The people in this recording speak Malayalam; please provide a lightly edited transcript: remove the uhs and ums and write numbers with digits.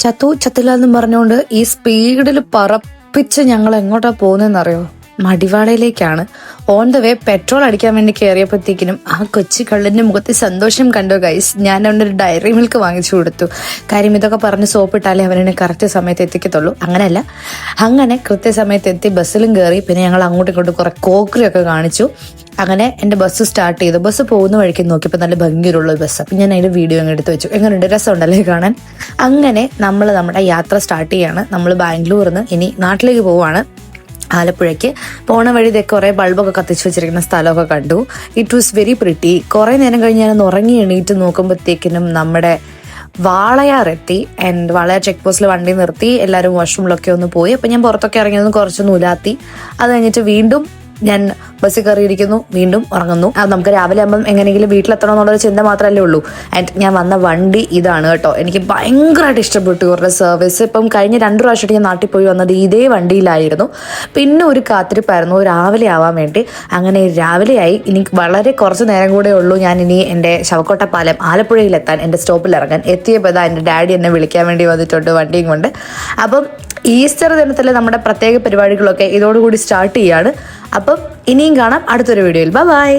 ചത്തു ചത്തില്ല എന്നും പറഞ്ഞുകൊണ്ട് ഈ സ്പീഡിൽ പറപ്പിച്ച് ഞങ്ങൾ എങ്ങോട്ടാ പോകുന്നതെന്നറിയോ? മടിവാളയിലേക്കാണ്. ഓൺ ദ വേ പെട്രോൾ അടിക്കാൻ വേണ്ടി കയറിയപ്പോഴത്തേക്കിനും ആ കൊച്ചു കള്ളിന്റെ മുഖത്ത് സന്തോഷം കണ്ടു ഗൈസ്. ഞാൻ അവനൊരു ഡയറി മിൽക്ക് വാങ്ങിച്ചു കൊടുത്തു. കാര്യം ഇതൊക്കെ പറഞ്ഞ് സോപ്പിട്ടാലേ അവനെ കറക്റ്റ് സമയത്ത് എത്തിക്കത്തുള്ളൂ. അങ്ങനെയല്ല, അങ്ങനെ കൃത്യസമയത്ത് എത്തി ബസ്സിലും കയറി. പിന്നെ ഞങ്ങൾ അങ്ങോട്ടും ഇങ്ങോട്ടും കുറെ കോക്കറിയൊക്കെ കാണിച്ചു. അങ്ങനെ എൻ്റെ ബസ് സ്റ്റാർട്ട് ചെയ്തു. ബസ് പോകുന്ന വഴിക്ക് നോക്കിയപ്പോൾ നല്ല ഭംഗിയുള്ള ബസ്. അപ്പം ഞാൻ അതിൻ്റെ വീഡിയോ അങ്ങ് എടുത്ത് വെച്ചു. എങ്ങനെയുണ്ട്? രസമുണ്ടല്ലേ കാണാൻ? അങ്ങനെ നമ്മൾ നമ്മുടെ യാത്ര സ്റ്റാർട്ട് ചെയ്യാണ്. നമ്മൾ ബാംഗ്ലൂരിൽ നിന്ന് ഇനി നാട്ടിലേക്ക് പോവാണ്. ആലപ്പുഴയ്ക്ക് പോണ വഴി ഇതൊക്കെ കുറേ ബൾബൊക്കെ കത്തിച്ച് വെച്ചിരിക്കുന്ന സ്ഥലമൊക്കെ കണ്ടു. It was very pretty. കുറേ നേരം കഴിഞ്ഞ് ഞാനൊന്ന് ഉറങ്ങി എണീറ്റ് നോക്കുമ്പോഴത്തേക്കിനും നമ്മുടെ വാളയാർ എത്തി. ആൻഡ് വാളയാർ ചെക്ക് പോസ്റ്റിൽ വണ്ടി നിർത്തി. എല്ലാവരും വാഷ്റൂമിലൊക്കെ ഒന്ന് പോയി. അപ്പം ഞാൻ പുറത്തൊക്കെ ഇറങ്ങിയതും കുറച്ചൊന്ന് ഉലാത്തി. അത് കഴിഞ്ഞിട്ട് വീണ്ടും ഞാൻ ബസ്സിൽ കയറിയിരിക്കുന്നു, വീണ്ടും ഉറങ്ങുന്നു. അത് നമുക്ക് രാവിലെ ആകുമ്പം എങ്ങനെയെങ്കിലും വീട്ടിലെത്തണം എന്നുള്ളൊരു ചിന്ത മാത്രമല്ലേ ഉള്ളൂ. ആൻഡ് ഞാൻ വന്ന വണ്ടി ഇതാണ് കേട്ടോ. എനിക്ക് ഭയങ്കരമായിട്ട് ഇഷ്ടപ്പെട്ടു ഇവരുടെ സർവീസ്. ഇപ്പം കഴിഞ്ഞ 2 പ്രാവശ്യമായിട്ട് ഞാൻ നാട്ടിൽ പോയി വന്നത് ഇതേ വണ്ടിയിലായിരുന്നു. പിന്നെ ഒരു കാത്തിരിപ്പായിരുന്നു രാവിലെ ആവാൻ വേണ്ടി. അങ്ങനെ രാവിലെയായി. ഇനി വളരെ കുറച്ച് നേരം കൂടെ ഉള്ളൂ ഞാൻ ഇനി എൻ്റെ ശവക്കോട്ട പാലം ആലപ്പുഴയിലെത്താൻ, എൻ്റെ സ്റ്റോപ്പിൽ ഇറങ്ങാൻ. എത്തിയപ്പോൾ ഇതാ എൻ്റെ ഡാഡി എന്നെ വിളിക്കാൻ വേണ്ടി വന്നിട്ടുണ്ട് വണ്ടിയും കൊണ്ട്. അപ്പം ഈസ്റ്റർ ദിനത്തിലെ നമ്മുടെ പ്രത്യേക പരിപാടികളൊക്കെ ഇതോടുകൂടി സ്റ്റാർട്ട് ചെയ്യാണ്. അപ്പം ഇനിയും കാണാം അടുത്തൊരു വീഡിയോയിൽ. ബൈ.